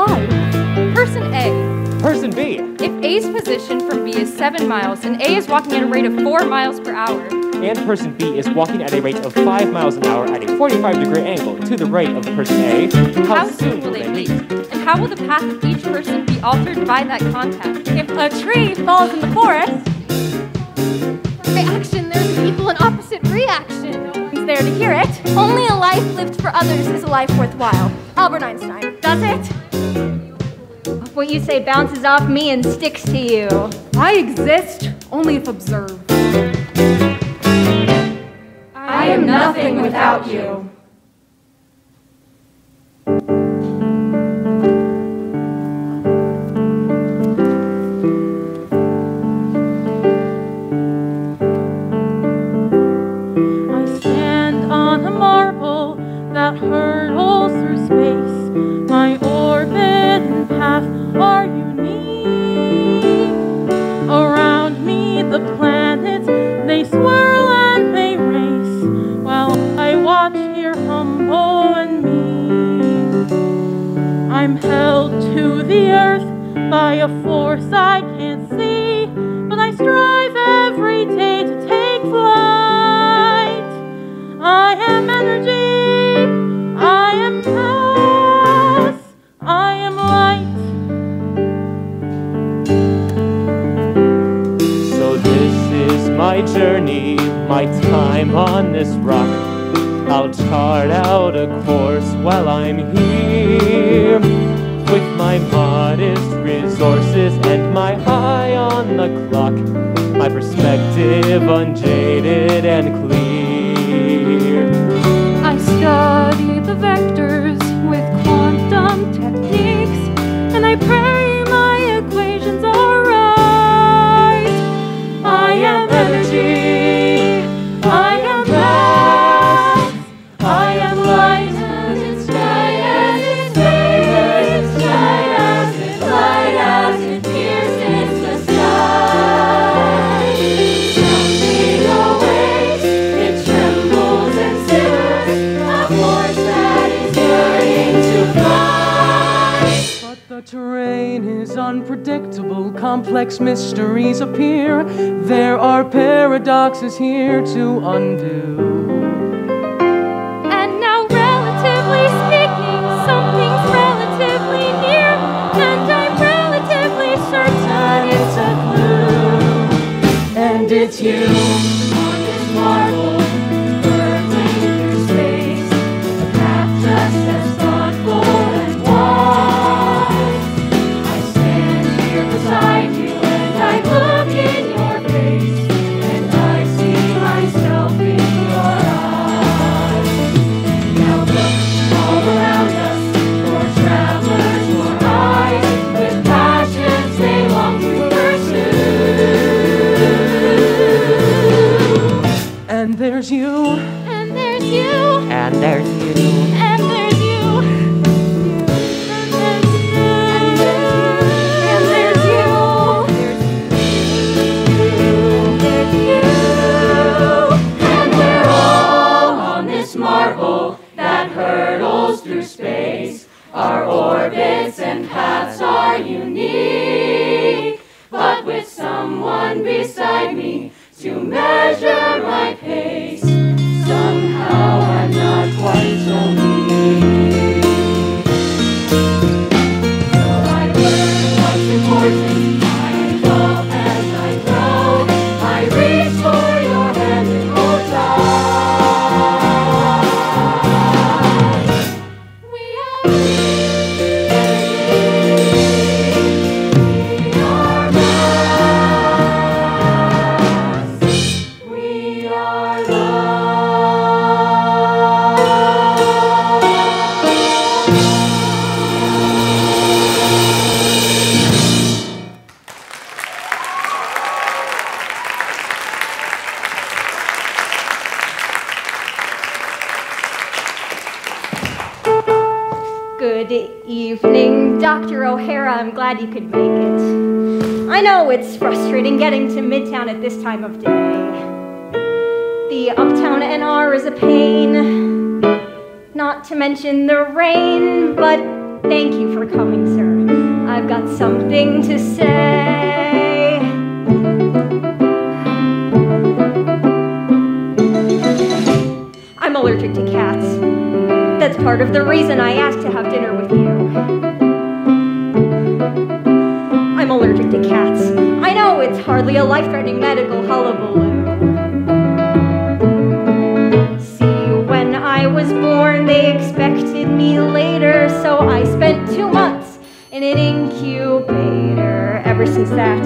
life? Person A. Person B. If A's position from B is 7 miles and A is walking at a rate of 4 miles per hour, And person B is walking at a rate of 5 miles an hour at a 45-degree angle to the right of person A, how soon will they meet? And how will the path of each person be altered by that contact? If a tree falls in the forest, Reaction, there's an equal and opposite reaction. no one's there to hear it. Only a life lived for others is a life worthwhile. Albert Einstein, does it? What you say bounces off me and sticks to you. I exist only if observed. I am nothing without you. I stand on a marble that hurtles through space. My orbit and path are unique. Around me the planets, they swirl and they race, while I watch here humble and meek. I'm held to the earth by a force I can't see, but I strive every day to take flight. I am energy, I am mass, I am light. So this is my journey, my time on this rock. I'll chart out a course while I'm here, with my modest resources and my eye on the clock, my perspective unjaded and clear. I study the vectors with quantum techniques, and I pray my equations are right. I am energy, I am mass, I am light, and it's bright as it's bright as it's bright as it's light as it pierces the sky. Something awaits, it trembles and simmers, a force that is yearning to fly. But the terrain is unpredictable, complex mysteries appear. There are paradoxes here to undo. And now, relatively speaking, something's relatively near, and I'm relatively certain it's a clue. And it's you on this marble, hurtling through space, a path just as thoughtful and wise. I stand here beside you, and I look in your face, and I see myself in your eyes. Now look all around us, for travelers, for eyes with passions they long to pursue. And there's you, And there's you, And there's you. and there's you, and there's you, and there's you, there's you, and we're all on this marble that hurtles through space. Our orbits and paths are unique, but with someone beside me to measure my pace, somehow I'm not quite so weak. So I learn what's important, I evolve as I grow, I reach for your hand and hold tight. We are mass, we are Good evening, Dr. O'Hara. I'm glad you could make it. I know it's frustrating getting to Midtown at this time of day. The Uptown NR is a pain, not to mention the rain, but thank you for coming thing to say. I'm allergic to cats. That's part of the reason I asked to have dinner with you. I'm allergic to cats. I know it's hardly a life-threatening medical hullabaloo. When I was born, they expected me later, so I spent 2 months in an incubator. Ever since that,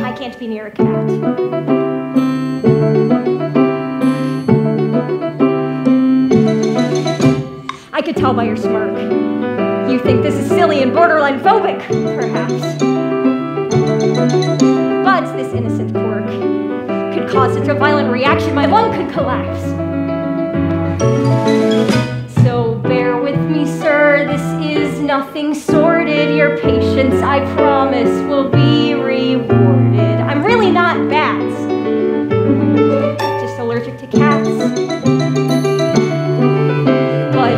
I can't be near a cat. I could tell by your smirk. You think this is silly and borderline phobic, perhaps. But this innocent quirk could cause such a violent reaction my lung could collapse. So bear with me, sir, this is nothing sordid. Your patience, I promise, will be rewarded. I'm really not bats, just allergic to cats. But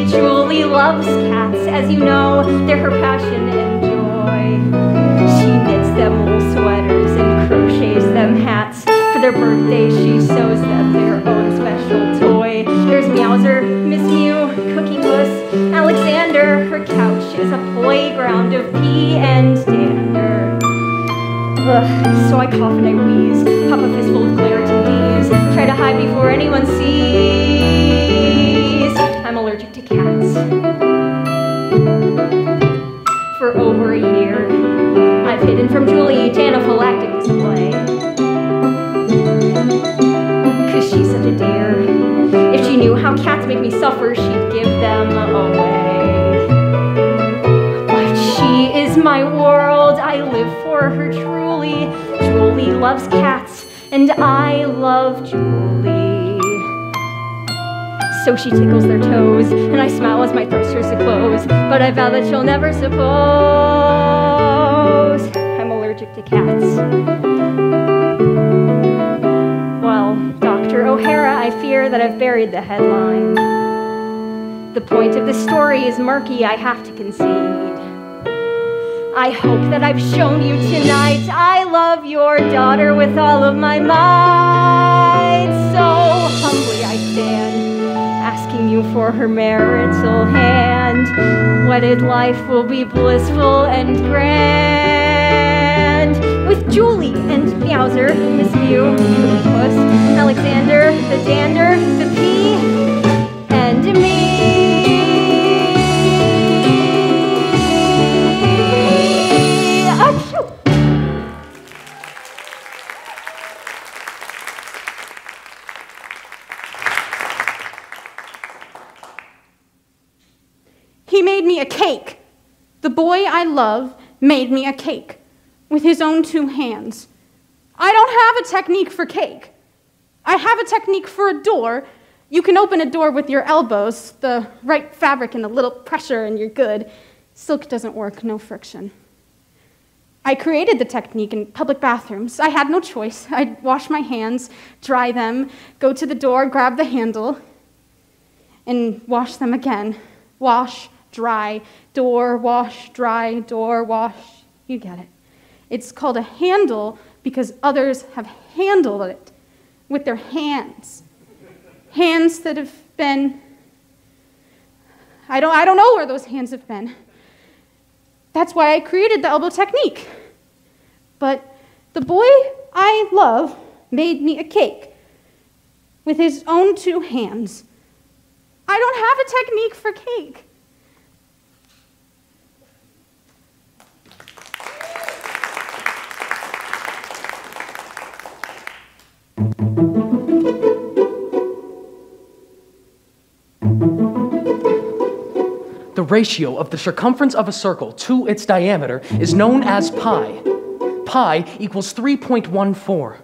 Julie loves cats. As you know, they're her passion and joy. She knits them wool sweaters and crochets them hats. For their birthday, she sews them their own special toy. There's Meowser, Miss Mew, Cookie Puss, Alexander. Her couch is a playground of pee and dander. Ugh, so I cough and I wheeze, pop a fistful of Claritin D's, try to hide before anyone sees. I'm allergic to cats. For over a year, I've hidden from Julie each anaphylactic display. 'Cause she's such a dear. If she knew how cats make me suffer, she'd give them away. But she is my world, I live for her truly. Julie loves cats, and I love Julie. So she tickles their toes, and I smile as my throat starts to close. But I vow that she'll never suppose I'm allergic to cats. Well, Dr. O'Hara, I fear that I've buried the headline. The point of the story is murky, I have to concede. I hope that I've shown you tonight I love your daughter with all of my might. So humbly I stand, asking you for her marital hand. Wedded life will be blissful and grand, with Julie and Meowser, Miss Mew, Cookie Puss, Alexander, the dander, the pea, and me. Achoo! He made me a cake. The boy I love made me a cake with his own 2 hands. I don't have a technique for cake. I have a technique for a door. You can open a door with your elbows, the right fabric and a little pressure and you're good. Silk doesn't work, no friction. I created the technique in public bathrooms. I had no choice. I'd wash my hands, dry them, go to the door, grab the handle, and wash them again. Wash, dry, door, wash, dry, door, wash. You get it. It's called a handle because others have handled it with their hands. Hands that have been, I don't know where those hands have been. That's why I created the elbow technique. But the boy I love made me a cake with his own 2 hands. I don't have a technique for cake. The ratio of the circumference of a circle to its diameter is known as pi. Pi equals 3.14.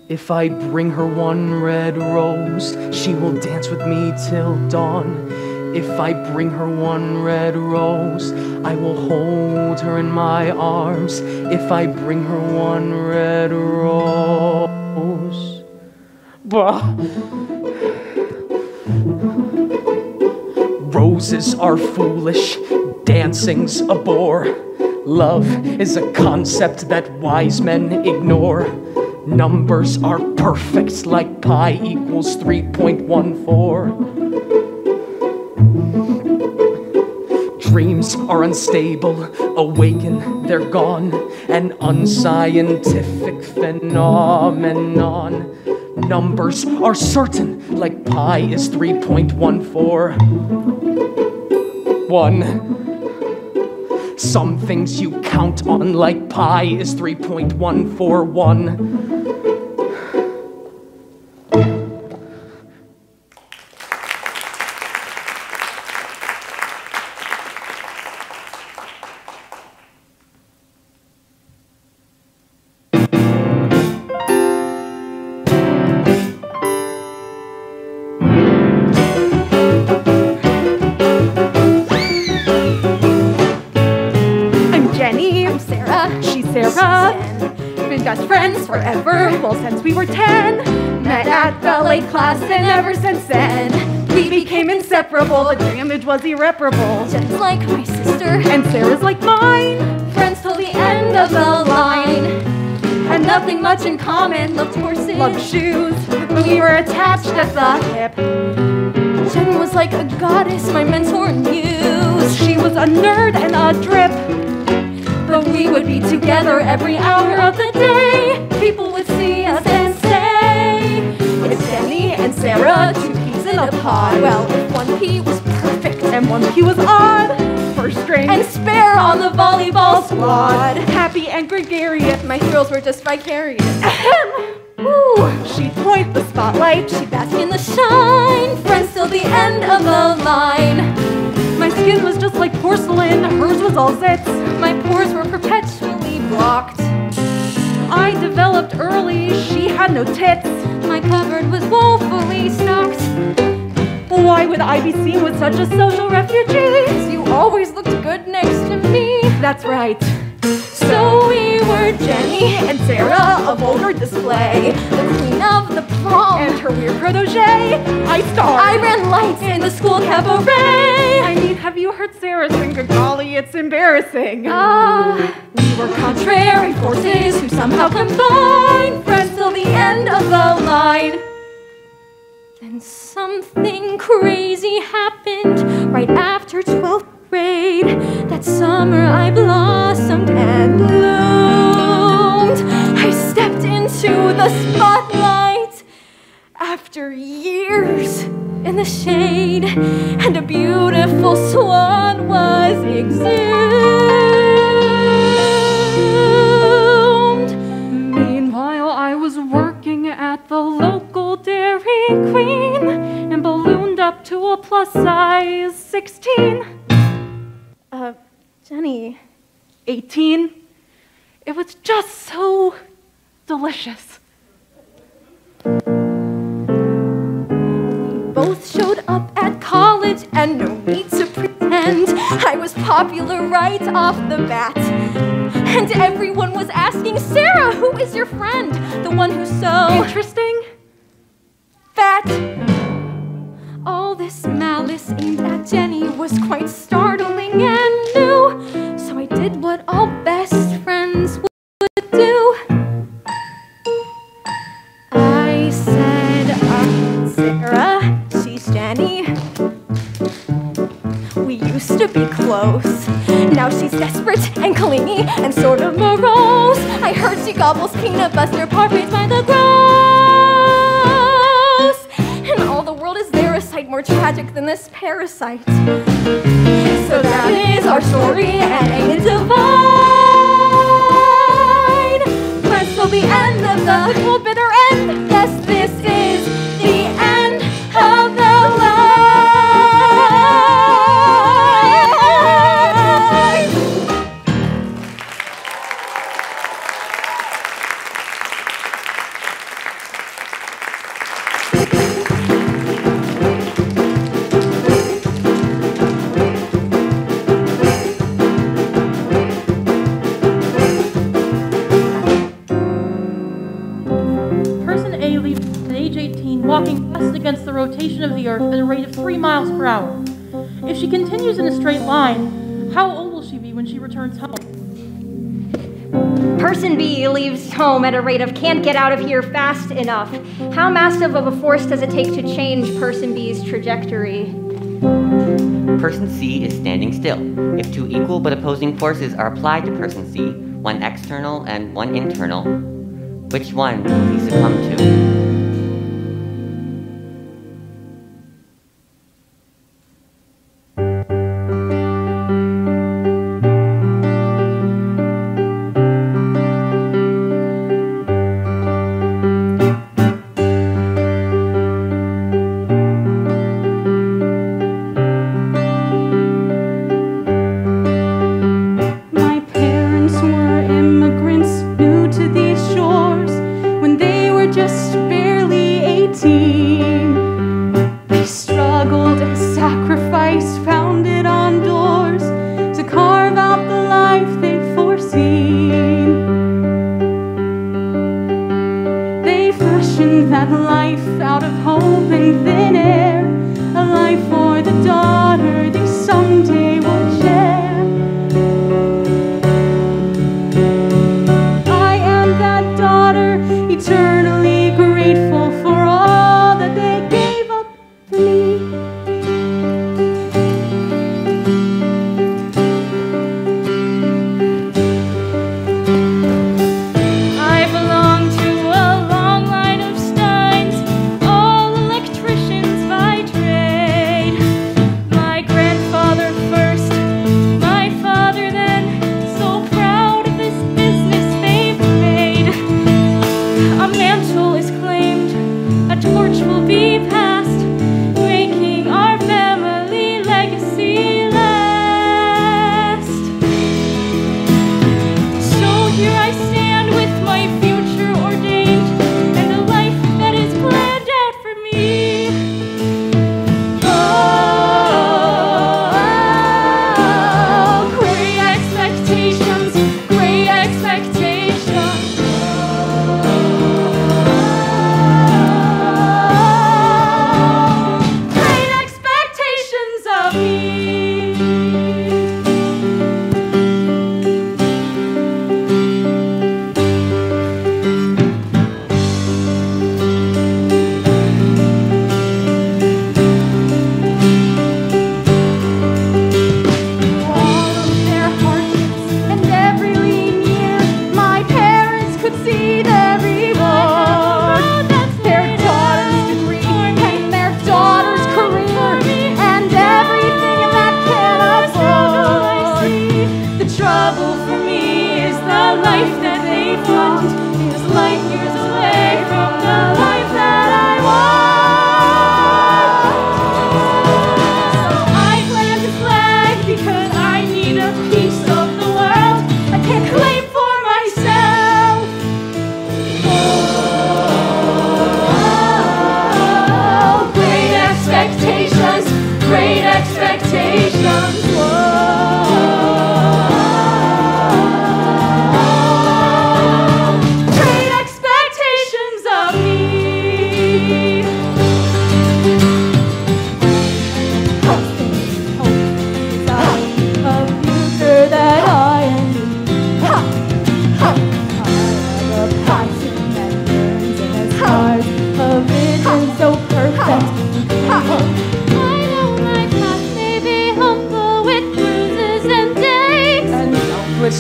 If I bring her 1 red rose, she will dance with me till dawn. If I bring her 1 red rose, I will hold her in my arms. If I bring her 1 red rose. Bah. Roses are foolish, dancing's a bore. Love is a concept that wise men ignore. Numbers are perfect like pi equals 3.14. Dreams are unstable, awaken, they're gone. An unscientific phenomenon. Numbers are certain, like pi is 3.14. 1. Some things you count on, like pi is 3.141. Best friends forever, well since we were 10. Met at the late class and ever since then we became inseparable. The damage was irreparable. Jen's like my sister And Sarah's like mine. Friends till the end of the line. Had nothing much in common, loved horses, Loved shoes, we were attached at the hip. Jen was like a goddess, my mentor and muse. She was a nerd and a drip. But we would be together every hour of the day. People would see us and say, it's Jenny and Sarah, two peas in a pod. Well, if one pea was perfect And one pea was odd. First string and spare on the volleyball squad. Happy and gregarious. My thrills were just vicarious. Ooh, she'd point the spotlight. She'd bask in the shine. Friends till the end of the line. My skin was just like porcelain. Hers was all zits. My pores were perpetually blocked. I developed early. She had no tits. My cupboard was woefully stocked. Why would I be seen with such a social refugee? 'Cause you always looked good next to me. That's right. So we were Jenny And Sarah, a vulgar display. the queen of the prom. And her weird protege, I starred. I ran lights in the school cabaret. I mean, have you heard Sarah sing? Good golly, it's embarrassing. We were contrary forces who somehow combined. Friends till the end of the line. Then something crazy happened right after 12th grade. That summer I blossomed and bloomed. I stepped into the spotlight after years in the shade, and a beautiful swan was exhumed. Meanwhile, I was working at the local Dairy Queen and ballooned up to a plus size 16. Jenny. 18. It was just so delicious. Both showed up at college, and no need to pretend I was popular right off the bat. And everyone was asking, Sarah, who is your friend? The one who's so Interesting? fat. All this malice aimed at Jenny was quite startling and new. So I did what all best friends would do. I said, Sarah, she's Jenny. We used to be close. Now she's desperate and clingy and sort of morose. I heard she gobbles peanut butter parfaits by the gross. And all the world is there, a sight more tragic than this parasite. So that is our story, and ain't it divine? Friends till the end of the cool bitter end. Yes, this is the end of the line. Person A leaves at age 18, walking west against the rotation of the Earth at a rate of 3 miles per hour. If she continues in a straight line, how old will she be when she returns home? Person B leaves home at a rate of can't get out of here fast enough. How massive of a force does it take to change Person B's trajectory? Person C is standing still. If two equal but opposing forces are applied to Person C, one external and one internal, which one will he succumb to?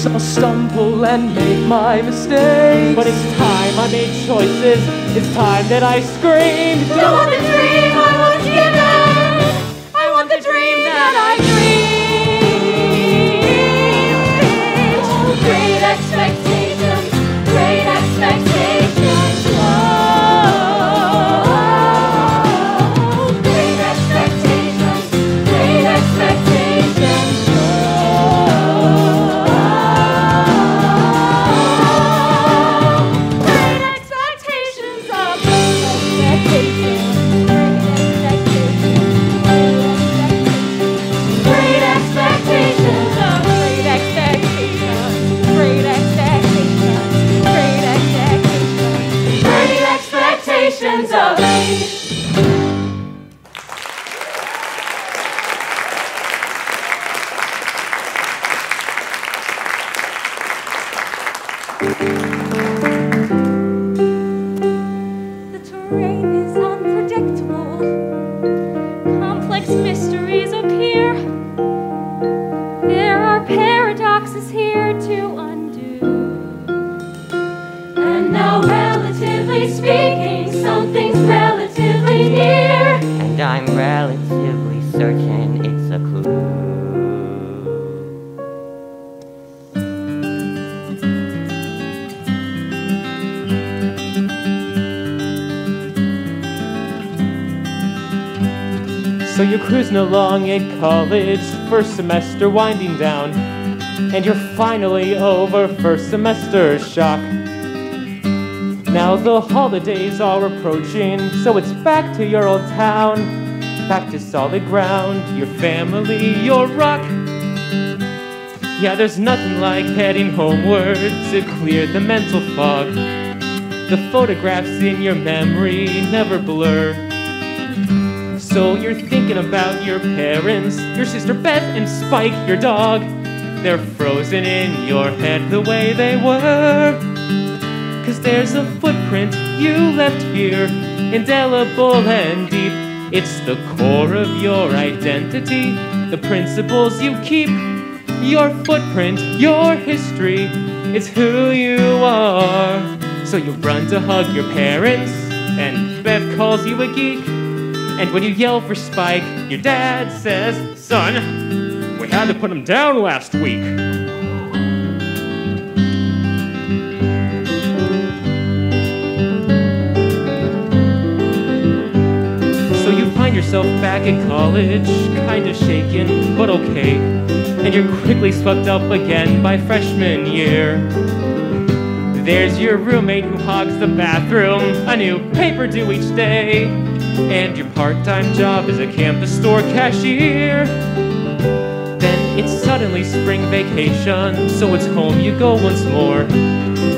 I'll stumble and make my mistakes. But it's time I made choices. It's time that I screamed. Don't want the dream I was given. I want the dream that I dreamed. Great expectations, great expectations. Whoa. Great expectations, great expectations. Great expectations of me. The terrain is unpredictable. Complex mysteries appear. There are paradoxes here to undo. And now, relatively speaking, something's relatively near. And I'm relatively certain it's a clue. So you're cruising along at college, first semester winding down, and you're finally over first semester shock. Now the holidays are approaching, so it's back to your old town, back to solid ground, your family, your rock. Yeah, there's nothing like heading homeward to clear the mental fog. The photographs in your memory never blur. So you're thinking about your parents, your sister Beth and Spike, your dog. They're frozen in your head the way they were. 'Cause there's a footprint you left here, indelible and deep. It's the core of your identity, the principles you keep. Your footprint, your history, it's who you are. So you run to hug your parents, and Beth calls you a geek. And when you yell for Spike, your dad says, "Son, we had to put him down last week." So you find yourself back at college, kinda shaken, but okay. And you're quickly swept up again by freshman year. There's your roommate who hogs the bathroom, a new paper due each day. And your part-time job is a campus store cashier. Then it's suddenly spring vacation, so it's home you go once more.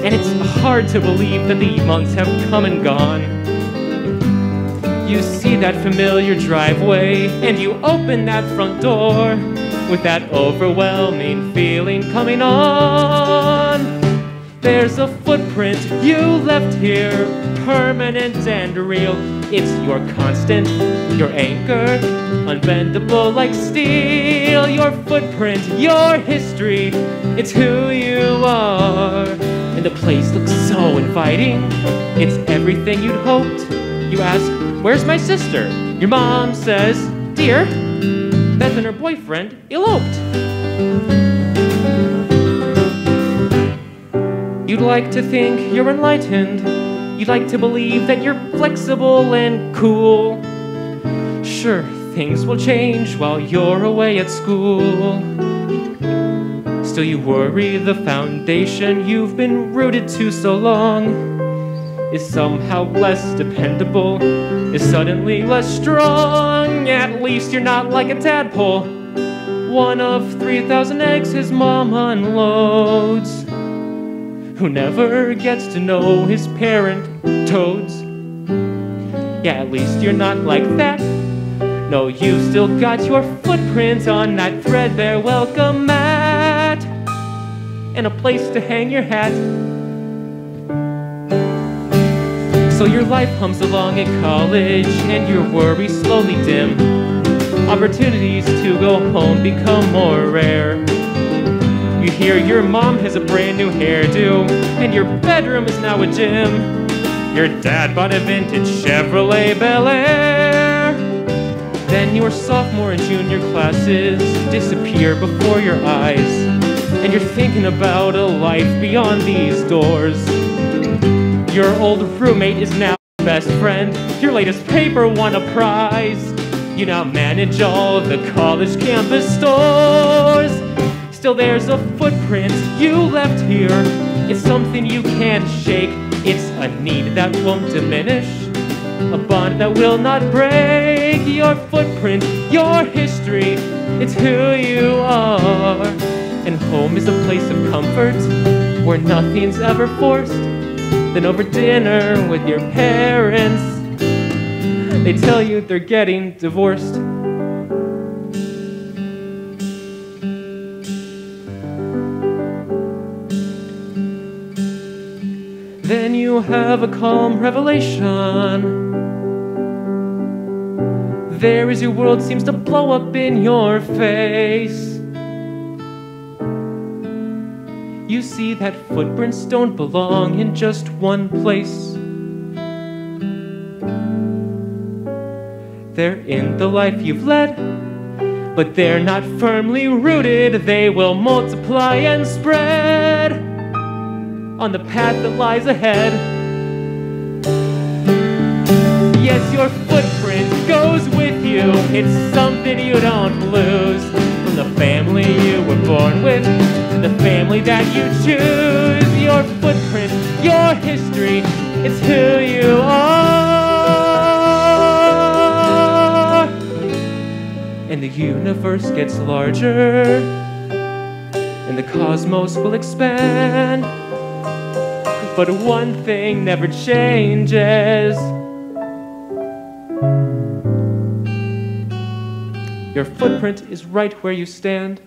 And it's hard to believe that the months have come and gone. You see that familiar driveway, and you open that front door with that overwhelming feeling coming on. There's a footprint you left here, permanent and real. It's your constant, your anchor, unbendable like steel. Your footprint, your history, it's who you are. And the place looks so inviting, it's everything you'd hoped. You ask, "Where's my sister?" Your mom says, "Dear, Beth and her boyfriend eloped." You'd like to think you're enlightened. You'd like to believe that you're flexible and cool. Sure, things will change while you're away at school. Still you worry the foundation you've been rooted to so long is somehow less dependable, is suddenly less strong. At least you're not like a tadpole, one of 3,000 eggs his mom unloads, who never gets to know his parent toads. Yeah, at least you're not like that. No, you've still got your footprint on that threadbare welcome mat, and a place to hang your hat. So your life hums along at college, and your worries slowly dim. Opportunities to go home become more rare. You hear your mom has a brand new hairdo, and your bedroom is now a gym. Your dad bought a vintage Chevrolet Bel Air. Then your sophomore and junior classes disappear before your eyes, and you're thinking about a life beyond these doors. Your old roommate is now your best friend. Your latest paper won a prize. You now manage all of the college campus stores. Still there's a footprint you left here. It's something you can't shake. It's a need that won't diminish, a bond that will not break. Your footprint, your history, it's who you are. And home is a place of comfort where nothing's ever forced. Then over dinner with your parents, they tell you they're getting divorced. you have a calm revelation. There as your world seems to blow up in your face. You see that footprints don't belong in just one place. They're in the life you've led, but they're not firmly rooted. They will multiply and spread on the path that lies ahead. Yes, your footprint goes with you. It's something you don't lose. From the family you were born with to the family that you choose. Your footprint, your history, it's who you are. And the universe gets larger, and the cosmos will expand. But one thing never changes. Your footprint is right where you stand.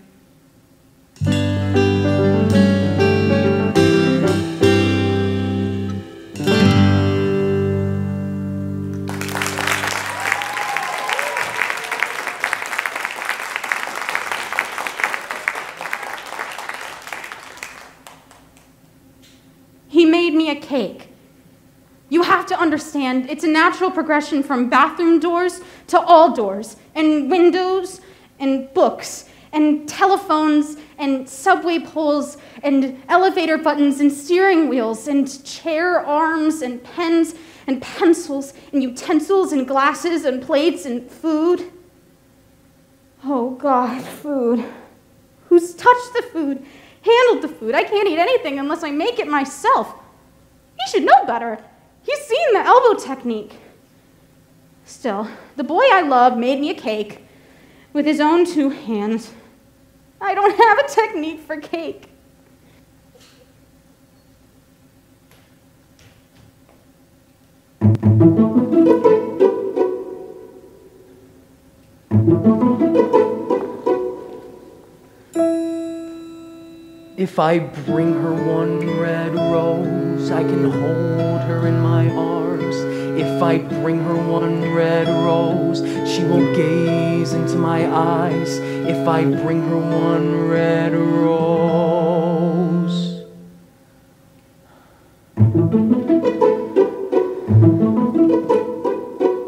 He made me a cake. You have to understand, it's a natural progression from bathroom doors to all doors, and windows, and books, and telephones, and subway poles, and elevator buttons, and steering wheels, and chair arms, and pens, and pencils, and utensils, and glasses, and plates, and food. Oh God, food. Who's touched the food, handled the food? I can't eat anything unless I make it myself. He should know better. He's seen the elbow technique. Still, the boy I love made me a cake with his own 2 hands. I don't have a technique for cake. If I bring her one red rose, I can hold her in my arms. If I bring her one red rose, she will gaze into my eyes. If I bring her one red rose.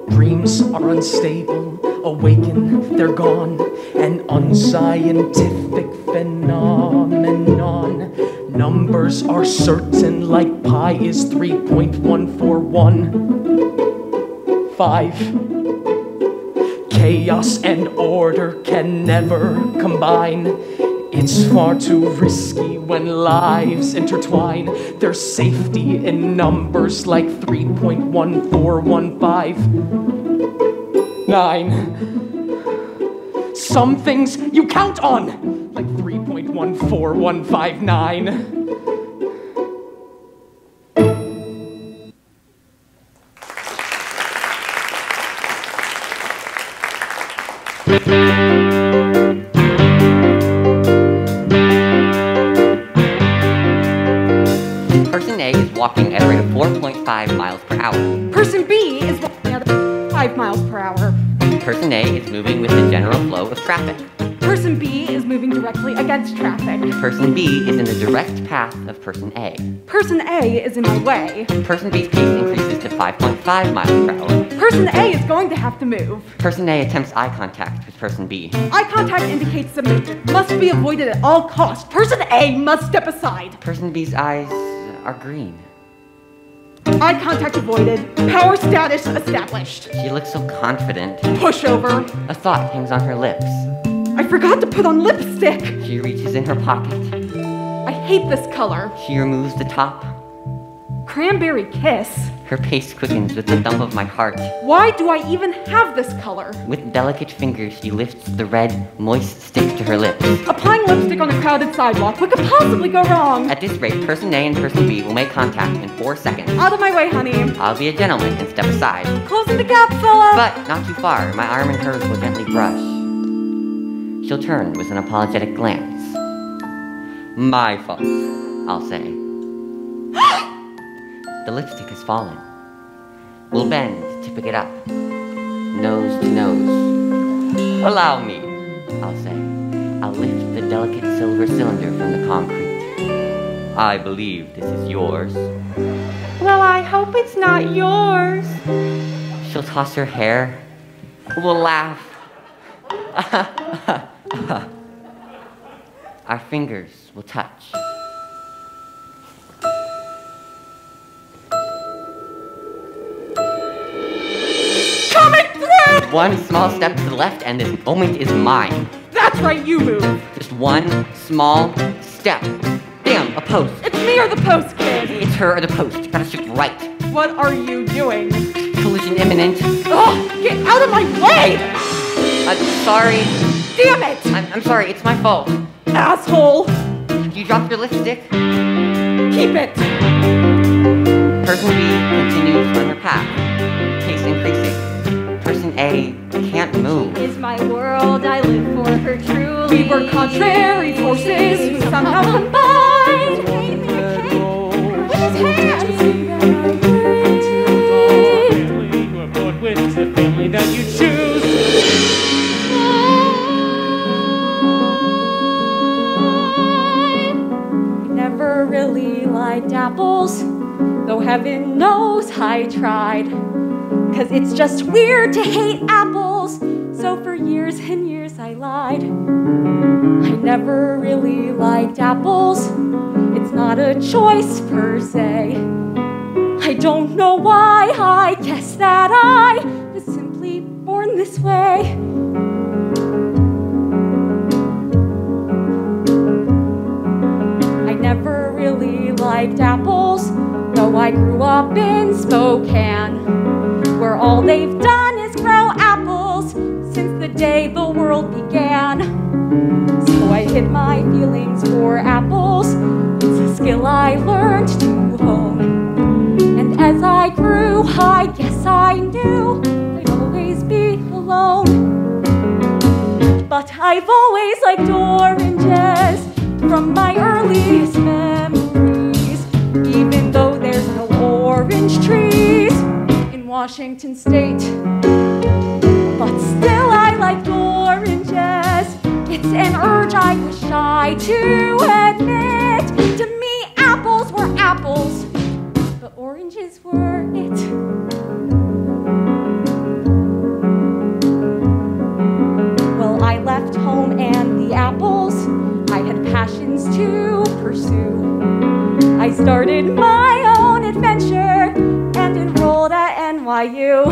Dreams are unstable, awaken, they're gone. An unscientific phenomenon. Numbers are certain, like pi is 3.1415. Chaos and order can never combine. It's far too risky when lives intertwine. There's safety in numbers like 3.14159. Some things you count on, like 3.14159. Person A is walking at a rate of 4.5 miles per hour. Person B is walking at 5 miles per hour. Person A is moving with the general flow of traffic. Person B is moving directly against traffic. Person B is in the direct path of Person A. Person A is in my way. Person B's pace increases to 5.5 miles per hour. Person A is going to have to move. Person A attempts eye contact with Person B. Eye contact indicates submission. Must be avoided at all costs. Person A must step aside. Person B's eyes are green. Eye contact avoided. Power status established. She looks so confident. Pushover. A thought hangs on her lips. I forgot to put on lipstick. She reaches in her pocket. I hate this color. She removes the top. Cranberry kiss. Her pace quickens with the thump of my heart. Why do I even have this color? With delicate fingers, she lifts the red, moist stick to her lips. Applying lipstick on a crowded sidewalk. What could possibly go wrong? At this rate, Person A and Person B will make contact in 4 seconds. Out of my way, honey. I'll be a gentleman and step aside. Closing the gap, fella. But not too far. My arm and hers will gently brush. She'll turn with an apologetic glance. My fault, I'll say. the lipstick has fallen. We'll bend to pick it up, nose to nose. Allow me, I'll say. I'll lift the delicate silver cylinder from the concrete. I believe this is yours. Well, I hope it's not yours. She'll toss her hair. We'll laugh. Our fingers will touch. Coming through! One small step to the left and this moment is mine. That's right, you move. Just one small step. Damn, a post. It's me or the post, kid. It's her or the post. Gotta shift right. What are you doing? Collision imminent. Oh, get out of my way! I'm sorry. Damn it! I'm sorry, it's my fault. Asshole! You dropped your lipstick? Keep it! Person B continues on her path. Pace increasing. Person A can't move. Is my world, I live for her truly. We were contrary forces who somehow combined. With his hands! You are born with the family that you choose. Never really liked apples, though heaven knows I tried. 'Cause it's just weird to hate apples, so for years and years I lied. I never really liked apples, it's not a choice per se. I don't know why, I guess that I was simply born this way. I never really liked apples, though I grew up in Spokane, where all they've done is grow apples since the day the world began. So I hid my feelings for apples, it's a skill I learned to hone. And as I grew, I guess I knew I'd always be alone. But I've always liked oranges from my earliest memories, even though there's no orange trees in Washington State. But still I liked oranges, it's an urge I was shy to admit. To me, apples were apples, but oranges were it. Well, I left home and the apples, I had passions to pursue. I started my own adventure and enrolled at NYU.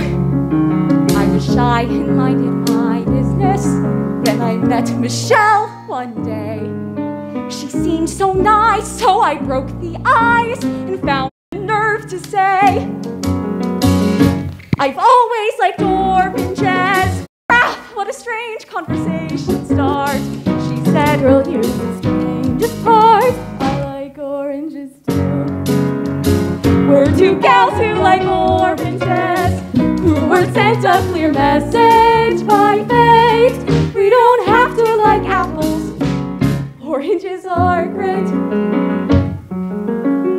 I was shy and minded my business. Then I met Michelle one day. She seemed so nice, so I broke the ice and found the nerve to say, I've always liked oranges. Ah, what a strange conversation start. She said, girl, you're the strangest part. I like oranges too. We're two gals who like oranges, who were sent a clear message by fate. We don't have to like apples, oranges are great.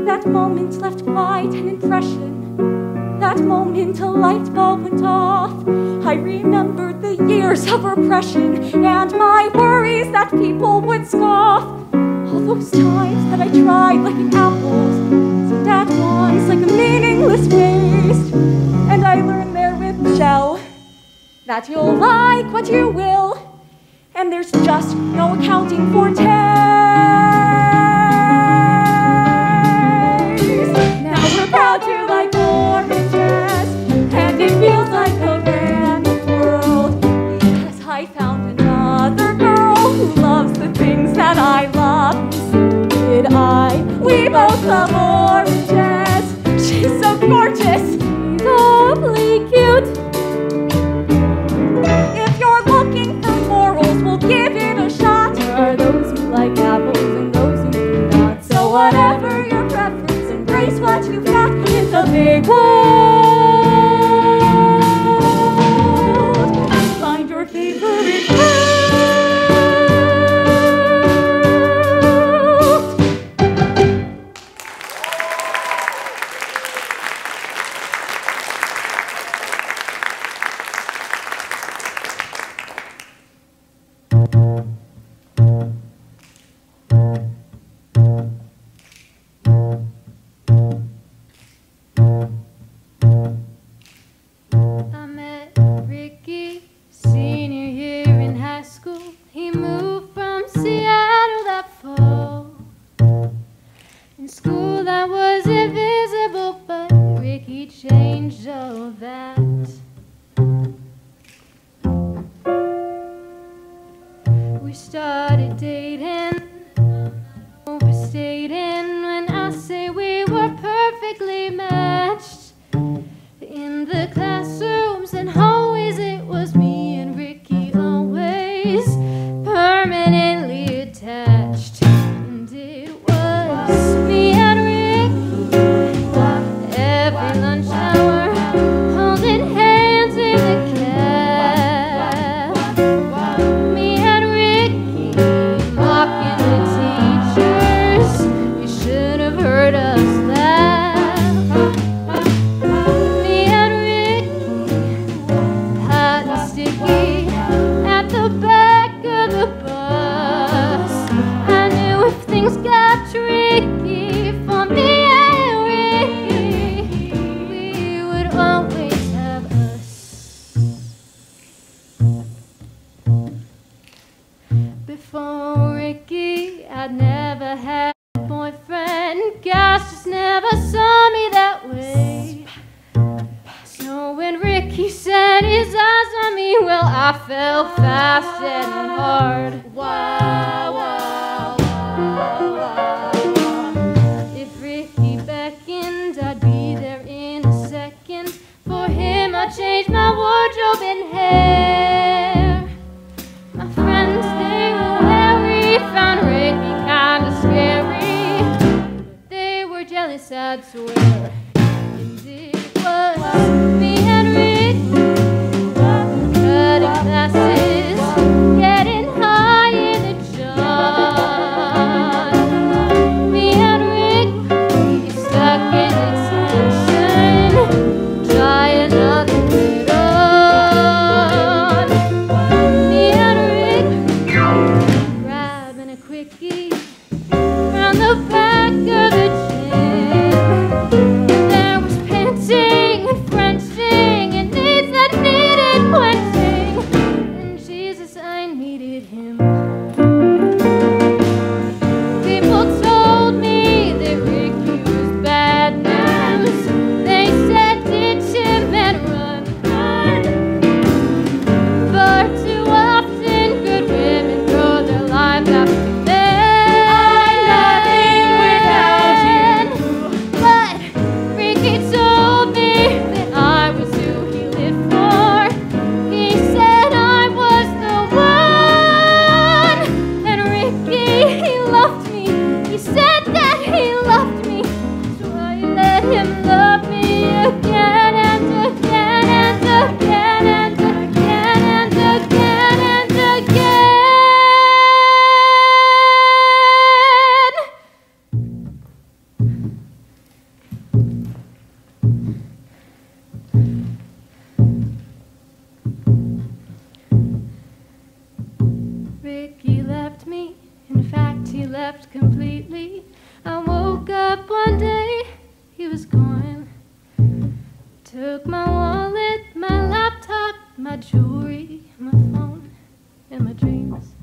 That moment left quite an impression. That moment a light bulb went off. I remembered the years of repression and my worries that people would scoff. All those times that I tried liking apples seemed at once like a meaningless waste. And I learned there with Michelle that you'll like what you will, and there's just no accounting for taste. Now we're proud to like oranges, and it feels like a brand new world, because I found another girl who loves the things that I love. So did I. We both love oranges. She's so gorgeous, she's awfully cute. If you're looking for morals, we'll give it a shot. There are those who like apples and those who do not. So whatever your preference, embrace what you've got. It's a big world. Find your favorite fruit. started dating, overstating when I say we were perfectly matched. In the classrooms and hallways, it was me and Ricky always permanently attached. And it was me and Ricky every lunch hour, holding hands in the cab. Me and Ricky mocking the teachers. You should have heard us laugh. Me and Ricky, hot and sticky, at the back of the bus. I knew if things got tricky for me and Ricky, we would always have us. Before Ricky, I'd never had a boyfriend. Gosh, just never saw me that way. So when Ricky set his eyes on me, well, I fell fast and hard. Wow, wow, wow, wow. If Ricky beckoned, I'd be there in a second. For him, I changed my wardrobe and hair. My friends, they were wary, found Ricky kinda scary. They were jealous, I'd swear. And it was me and Ricky, cutting classes, getting high in the john. Me and Ricky, stuck in detention, trying not to get on. Me and Ricky, grabbing a quickie round the back of the gym. There was panting and Frenching and needs that needed quenching. And Jesus, I needed him. People told me that Ricky was bad news. They said ditch him and run, run. Far too often good women throw their lives after men. Nothing without you. But Ricky told me that I was who he lived for. He said I was the one. And Ricky, he loved me. He said that he loved me. So I let him love me again and again and again and again and again and again. Ricky left me. In fact, he left completely. I woke up one day, he was gone. Took my wallet, my laptop, my jewelry, my phone, and my dreams.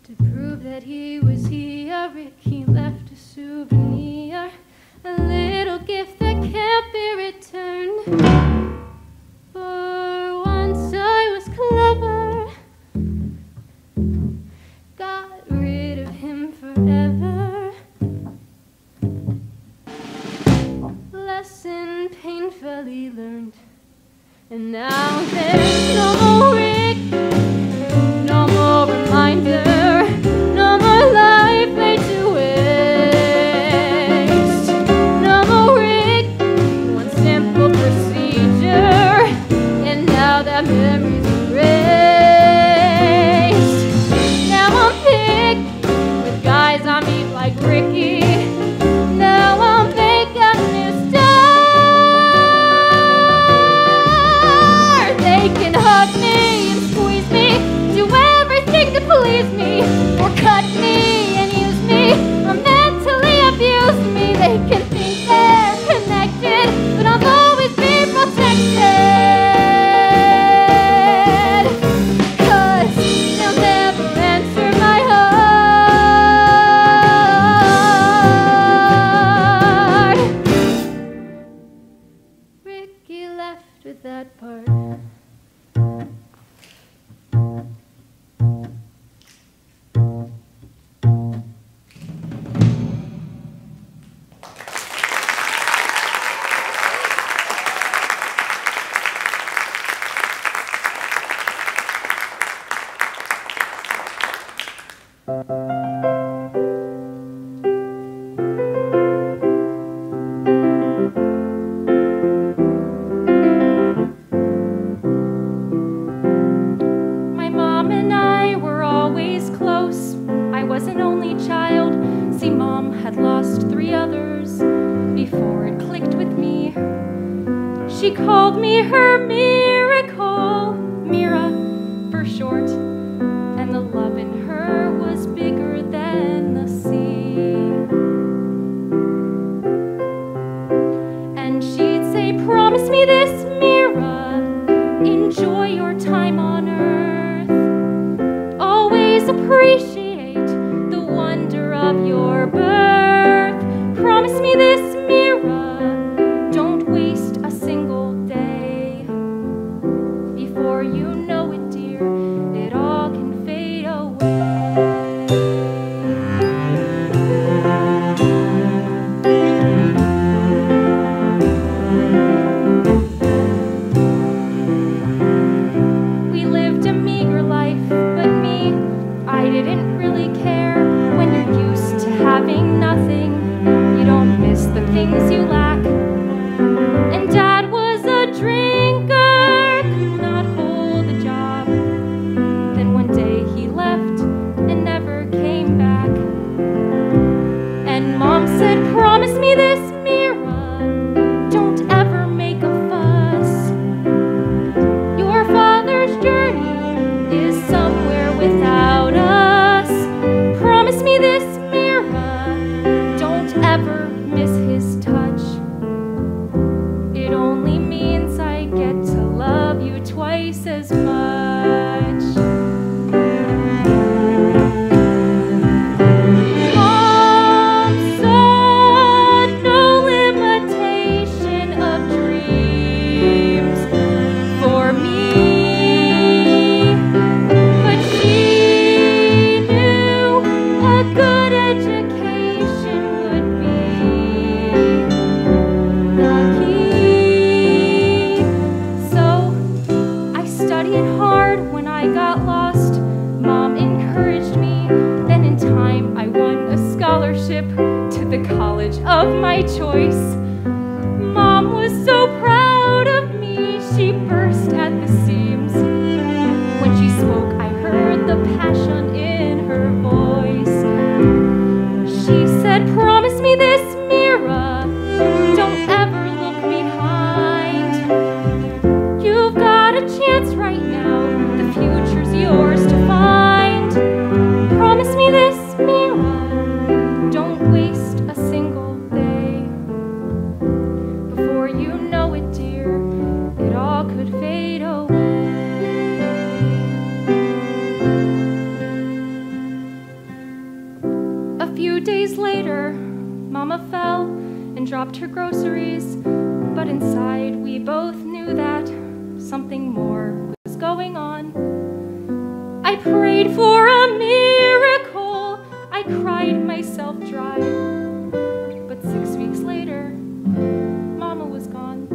To prove that he was here, Ricky left a souvenir, a little gift that can't be returned. For once I was clever, got rid of him forever. Lesson painfully learned, and now there's no more Rick, no more reminder, no more life laid to waste. No more Rick, one simple procedure, and now that memory's erased. Now I'm big with guys I meet like Ricky. Now I'll make a new star. They can hug me and squeeze me, do everything to please me, or cut me and use me, or mentally abuse me. They can think they're connected, but I'll always be protected. My mom and I were always close. I was an only child. See, Mom had lost 3 others before it clicked with me. She called me her miracle, Mira for short, and the love in her was bigger than the sea. And she'd say, promise me this, Mira, enjoy your time on earth. Always appreciate the wonder of your birth. Promise me this, Mira, don't waste a single day. Before you know it, dear, it all can fade away. We lived a meager life, but me, I didn't really care. When you're used to having nothing, you don't miss the things you lack. And Dad was a drinker, could not hold a job. Then one day he left and never came back. And Mom said, promise me this, Mira, don't ever make a fuss. Your father's journey is somewhere without us. Promise me this, Mira, don't ever miss his touch. It only means I get to love you twice as much. Mom saw no limitation of dreams for me, but she knew a good education would be the key. So I studied hard when I got lost. Mom encouraged me. Then in time I won a scholarship to the college of my choice. Mom was so proud of me, she burst at the seams. When she spoke, I heard the passion in her voice. She said, promise me this, Mira, don't ever look behind. You've got a chance right now, the future's yours to find. Promise me this, Mira, don't waste a single day. Before you know it, dear, it all could fade away. A few days later, Mama fell and dropped her groceries, but inside we both knew that something more was going on. I prayed for a miracle, I cried myself dry, but 6 weeks later, Mama was gone.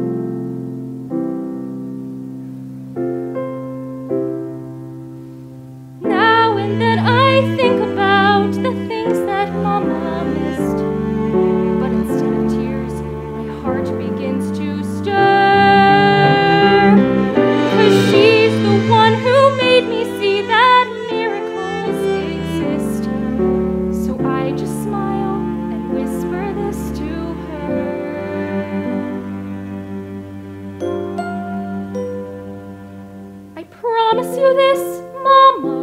Now and then I think about the things that Mama missed, but instead of tears, my heart begins to stir. 'Cause she's the one who made me see that miracles exist. So I just smile and whisper this to her. I promise you this, Mama,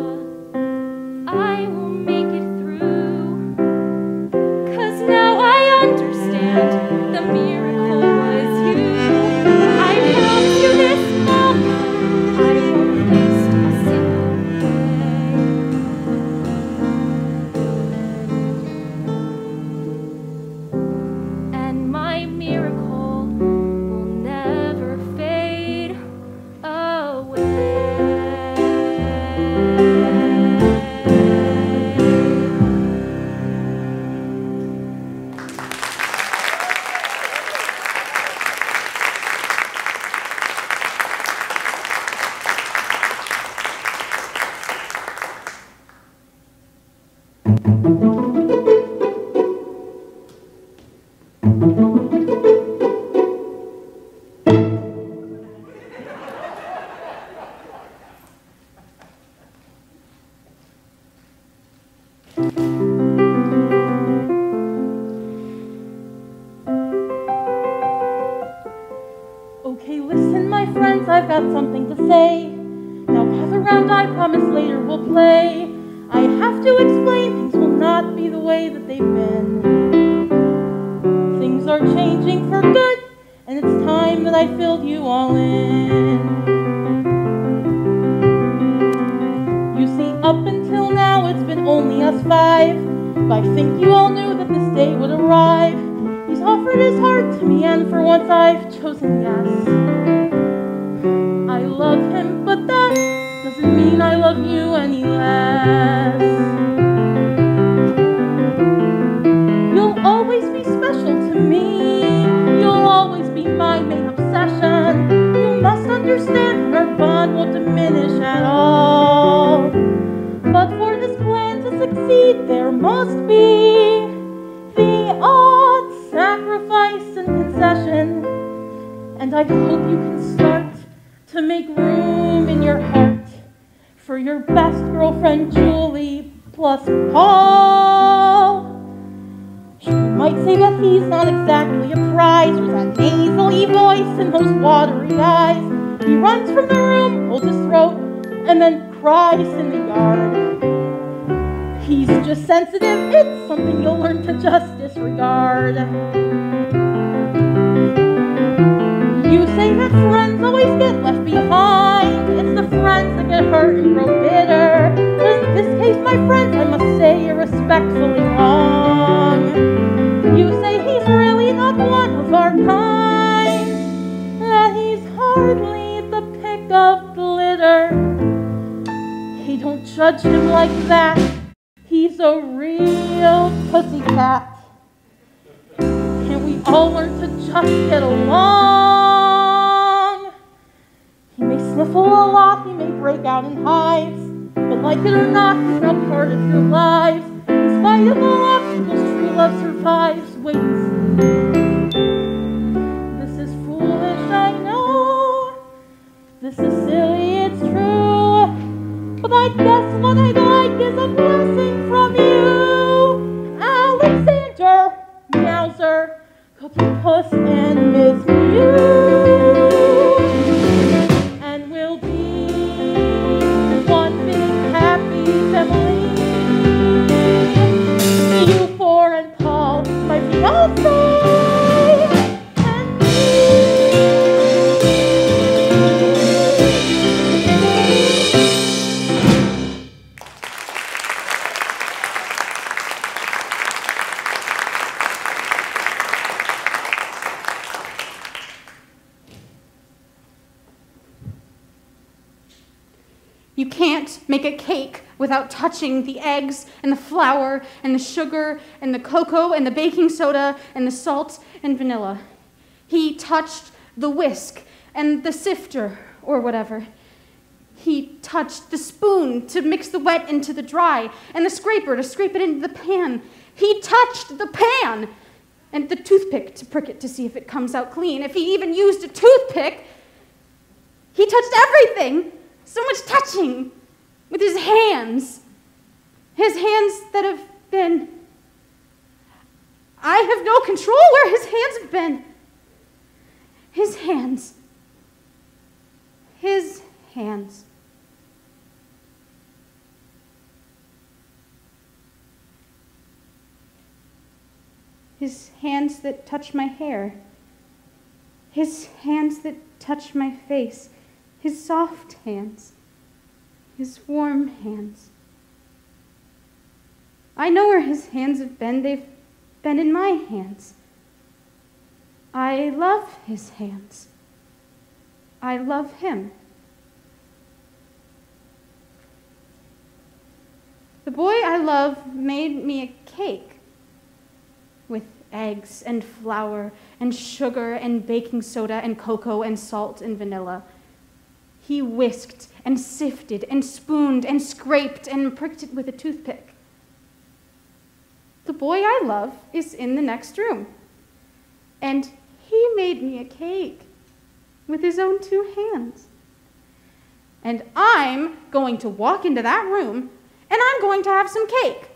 I will make it through. 'Cause now I understand the miracle was you. I promise you this, Mama, I won't waste a single day. And my miracle will never fade away. Okay, listen, my friends, I've got something to say. Now gather round, I promise later we'll play. I have to explain, things will not be the way that they've been. Things are changing for good, and it's time that I filled you all in. You see, up until now, it's been only us five. But I think you all knew that this day would arrive. He's offered his heart to me, and for once I've chosen yes. I love him, but that doesn't mean I love you any less. You'll always be special to me. You'll always be my main obsession. You must understand our bond won't diminish at all. But for this plan to succeed, there must be the odd sacrifice and concession. And I hope you can start to make room in your heart for your best girlfriend, Julie, plus Paul. You might say that he's not exactly a prize with that nasally voice and those watery eyes. He runs from the room, holds his throat, and then cries in the yard. He's just sensitive, it's something you'll learn to just disregard. You say that friends always get left behind. It's the friends that get hurt and grow bitter. But in this case, my friends, I must say you're respectfully wrong. You say he's really not one of our kind, that he's hardly the pick of glitter. Hey, don't judge him like that. He's a real pussycat. Can't we all learn to just get along? He may sniffle a lot, he may break out in hives, but like it or not, he's now part of your lives. In spite of all obstacles, true love survives. Wait and see. This is foolish, I know. This is silly, it's true. But I guess what I'd like is a blessing from you, Alexander, Meowser, Cookie Puss, and Miss Mew. And we'll be one big happy family. You four and Paul, my fiancé. You can't make a cake without touching the eggs and the flour and the sugar and the cocoa and the baking soda and the salt and vanilla. He touched the whisk and the sifter or whatever. He touched the spoon to mix the wet into the dry and the scraper to scrape it into the pan. He touched the pan and the toothpick to prick it to see if it comes out clean. If he even used a toothpick, he touched everything. So much touching with his hands that have been, I have no control where his hands have been. His hands. His hands. His hands that touch my hair. His hands that touch my face. His soft hands, his warm hands. I know where his hands have been. They've been in my hands. I love his hands. I love him. The boy I love made me a cake with eggs and flour and sugar and baking soda and cocoa and salt and vanilla. He whisked and sifted and spooned and scraped and pricked it with a toothpick. boy I love is in the next room. And he made me a cake with his own 2 hands. And I'm going to walk into that room and I'm going to have some cake.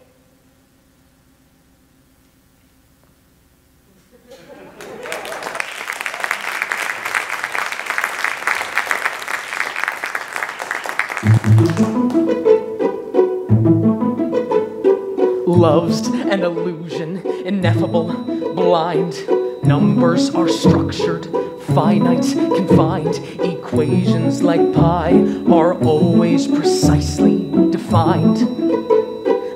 Love's an illusion, ineffable, blind. Numbers are structured, finite, confined. Equations like pi are always precisely defined.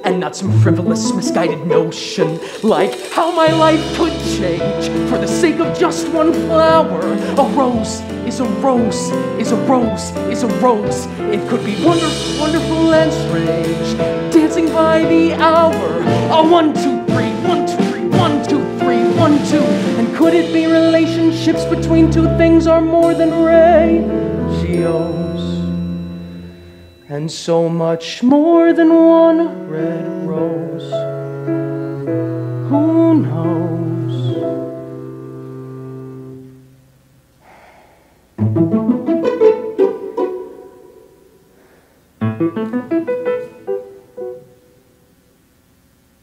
And not some frivolous, misguided notion like how my life could change for the sake of just one flower. A rose is a rose, is a rose, is a rose. It could be wonderful, wonderful and strange, dancing by the hour. A 1, 2, 3, 1, 2, 3, 1, 2, 3, 1, 2. And could it be relationships between 2 things are more than ratios? And so much more than one red rose. Who knows?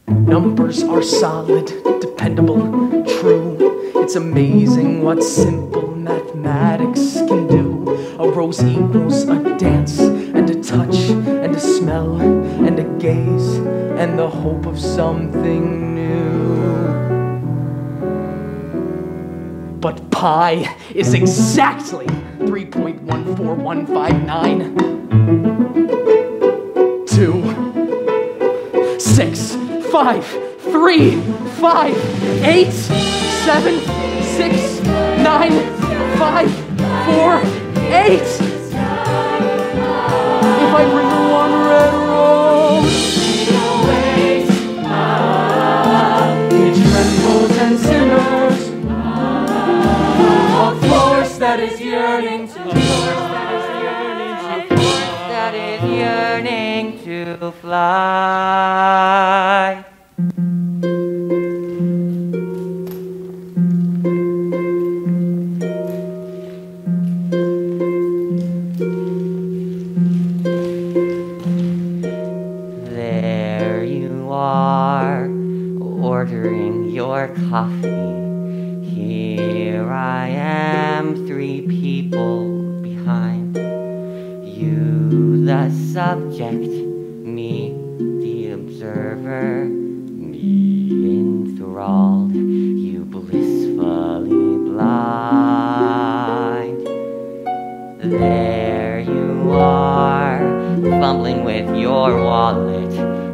Numbers are solid, dependable, true. It's amazing what simple mathematics can do. A rose equals a dance, and a touch, and a smell, and a gaze, and the hope of something new. But pi is exactly 3.14159. 2, 6, 5, 3, 5, 8, 7, 6, 9, 5, 4, 8. If I bring her one red rose, it trembles and simmers. A force that is yearning to, That is yearning to fly. There you are, ordering your coffee. Here I am, 3 people behind. You, the subject, me, the observer, me enthralled, you blissfully blind. There you are, fumbling with your wallet.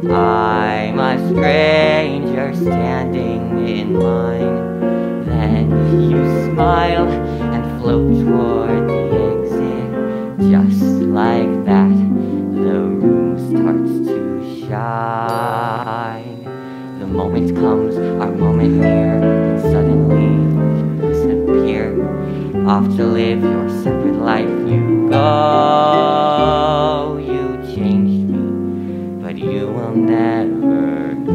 I'm a stranger standing in line. Then you smile and float toward the exit. Just like that, the room starts to shine. The moment comes, our moment near, and suddenly you disappear. Off to live your separate life you go. You changed me, but you will never know.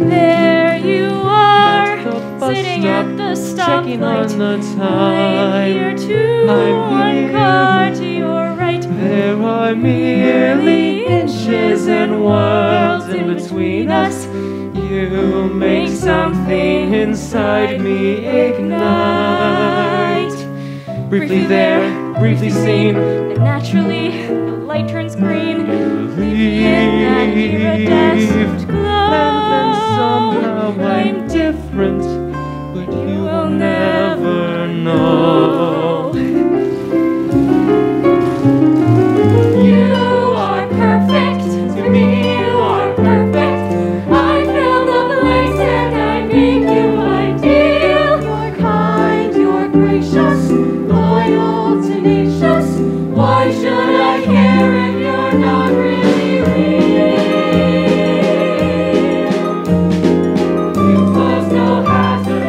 There you are, sitting at the checking on stoplight. the time. I'm here too, one car to your right. There are merely inches and worlds in between us. You make something inside me ignite. Briefly there, briefly seen, Then naturally, the light turns green. you That iridescent leave. glow. And then somehow I'm different, but you will never know. You are perfect, to me you are perfect. I fill the blanks and I make you ideal. You're kind, you're gracious, loyal, tenacious. Why should I care if you're not really real? You pose no hazard,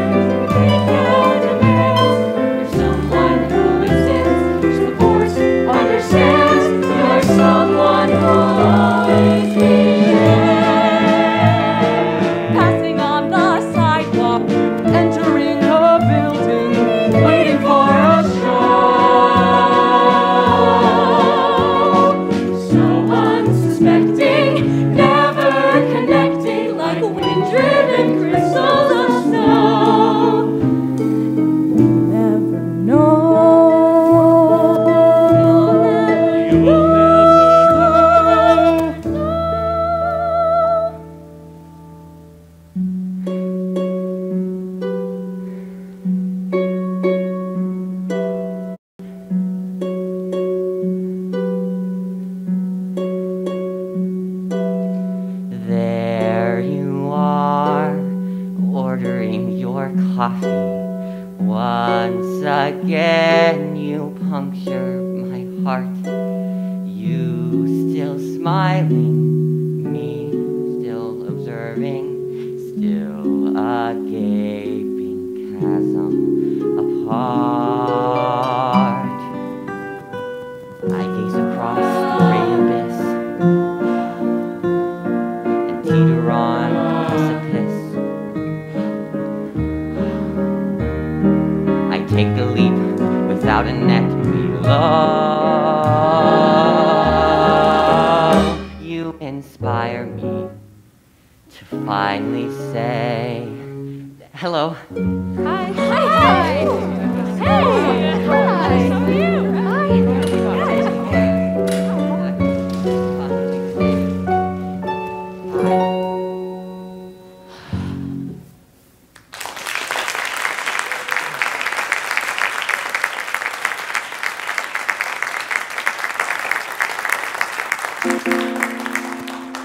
make no demands. You're someone who listens, supports, understands. You're someone who again you puncture my heart. You still smiling, me still observing, still a gaping chasm apart. I gaze across the gray abyss and teeter on a precipice. I take the leap without a net below. You inspire me to finally say hello. Hi. Hi. Hey. Hi. How are you?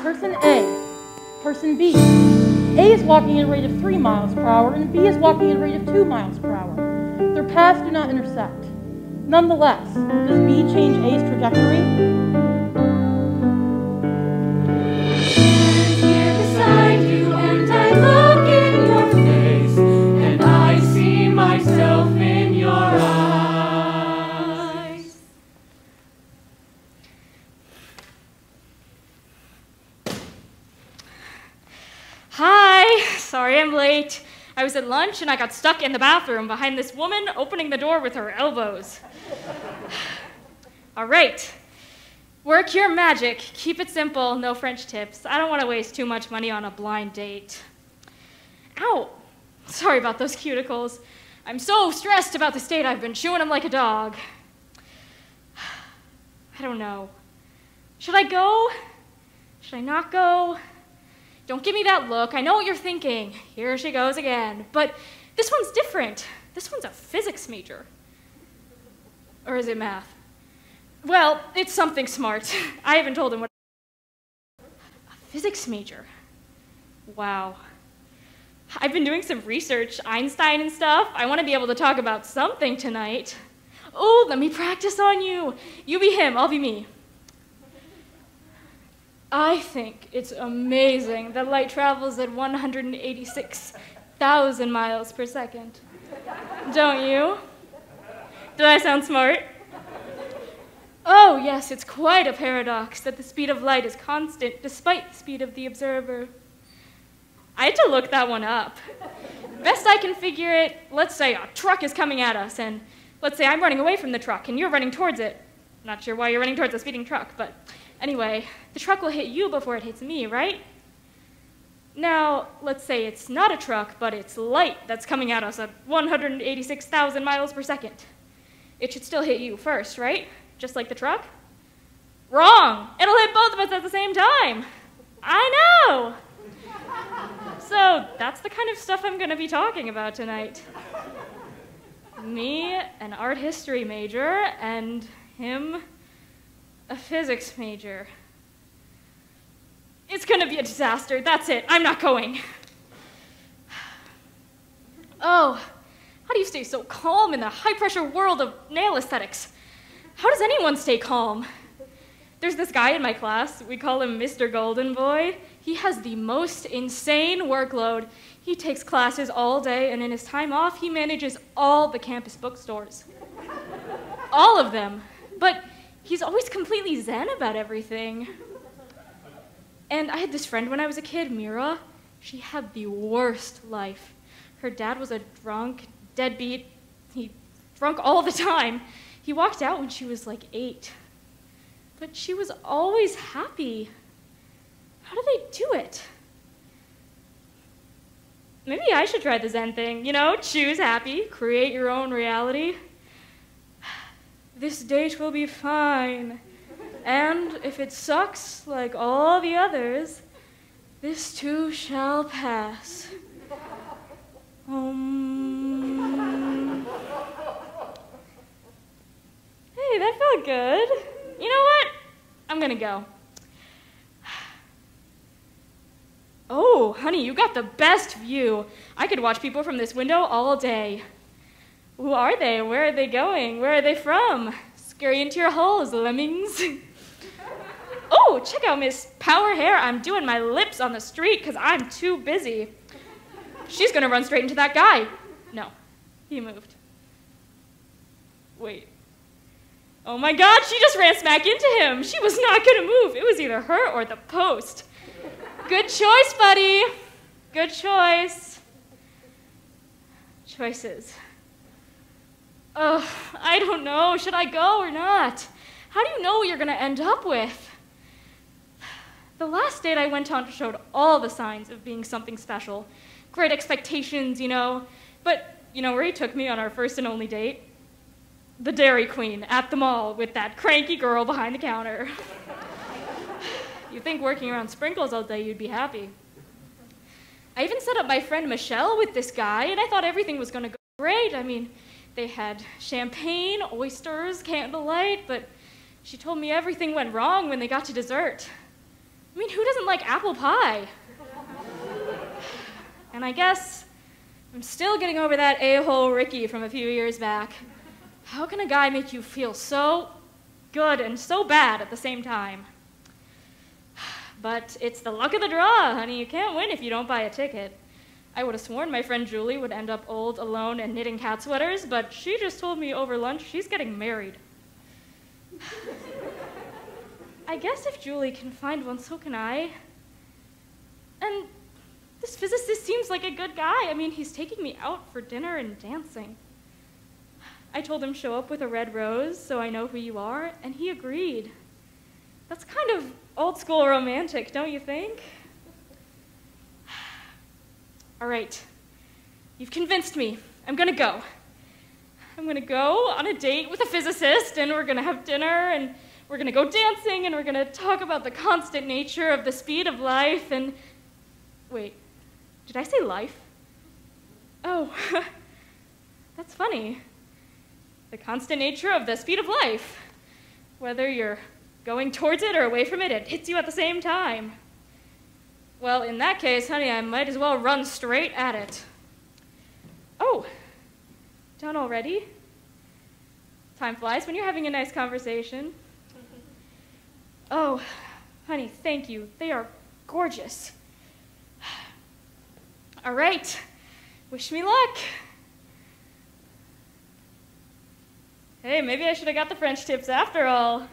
Person A, person B. A is walking at a rate of 3 miles per hour and B is walking at a rate of 2 miles per hour. Their paths do not intersect. Nonetheless, does B change A's trajectory? Here beside you, and I look in your face, and I see myself in your eyes. Hi. Sorry I'm late. I was at lunch and I got stuck in the bathroom behind this woman opening the door with her elbows. All right. Work your magic. Keep it simple. No French tips. I don't want to waste too much money on a blind date. Ow. Sorry about those cuticles. I'm so stressed about the state I've been chewing them like a dog. I don't know. Should I go? Should I not go? Don't give me that look. I know what you're thinking. Here she goes again. But this one's different. This one's a physics major. Or is it math? Well, it's something smart. I haven't told him what. A physics major. Wow. I've been doing some research, Einstein and stuff. I want to be able to talk about something tonight. Oh, let me practice on you. You be him, I'll be me. I think it's amazing that light travels at 186,000 miles per second. Don't you? Did I sound smart? Oh, yes, it's quite a paradox that the speed of light is constant despite the speed of the observer. I had to look that one up. Best I can figure it, let's say a truck is coming at us, and let's say I'm running away from the truck and you're running towards it. Not sure why you're running towards a speeding truck, but anyway, the truck will hit you before it hits me, right? Now, let's say it's not a truck, but it's light that's coming at us at 186,000 miles per second. It should still hit you first, right? Just like the truck? Wrong! It'll hit both of us at the same time. I know! So that's the kind of stuff I'm going to be talking about tonight. Me, an art history major, and him, a physics major. It's going to be a disaster. That's it. I'm not going. Oh, how do you stay so calm in the high-pressure world of nail aesthetics? How does anyone stay calm? There's this guy in my class. We call him Mr. Golden Boy. He has the most insane workload. He takes classes all day, and in his time off, he manages all the campus bookstores. All of them. But he's always completely zen about everything. And I had this friend when I was a kid, Mira. She had the worst life. Her dad was a drunk, deadbeat. He drunk all the time. He walked out when she was like 8. But she was always happy. How do they do it? Maybe I should try the Zen thing. You know, choose happy, create your own reality. This date will be fine. And if it sucks like all the others, this too shall pass. Hey, that felt good. You know what? I'm gonna go. Oh, honey, you got the best view. I could watch people from this window all day. Who are they? Where are they going? Where are they from? Scurry into your holes, lemmings. Oh, check out Miss Power Hair. I'm doing my lips on the street because I'm too busy. She's going to run straight into that guy. No, he moved. Wait. Oh my God, she just ran smack into him. She was not going to move. It was either her or the post. Good choice, buddy. Good choice. Choices. Oh, I don't know. Should I go or not? How do you know what you're going to end up with? The last date I went on showed all the signs of being something special. Great expectations, you know. But, you know where he took me on our first and only date? The Dairy Queen at the mall with that cranky girl behind the counter. You'd think working around sprinkles all day you'd be happy. I even set up my friend Michelle with this guy, and I thought everything was going to go great. I mean, they had champagne, oysters, candlelight, but she told me everything went wrong when they got to dessert. I mean, who doesn't like apple pie? And I guess I'm still getting over that a-hole Ricky from a few years back. How can a guy make you feel so good and so bad at the same time? But it's the luck of the draw, honey. You can't win if you don't buy a ticket. I would have sworn my friend Julie would end up old, alone, and knitting cat sweaters, but she just told me over lunch she's getting married. I guess if Julie can find one, so can I. And this physicist seems like a good guy. I mean, he's taking me out for dinner and dancing. I told him show up with a red rose so I know who you are, and he agreed. That's kind of old school romantic, don't you think? All right, you've convinced me. I'm gonna go. I'm gonna go on a date with a physicist, and we're gonna have dinner, and we're gonna go dancing, and we're gonna talk about the constant nature of the speed of life, and... Wait, did I say life? Oh, that's funny. The constant nature of the speed of life. Whether you're going towards it or away from it, it hits you at the same time. Well, in that case, honey, I might as well run straight at it. Oh, done already? Time flies when you're having a nice conversation. Oh, honey, thank you. They are gorgeous. All right, wish me luck. Hey, maybe I should have got the French tips after all.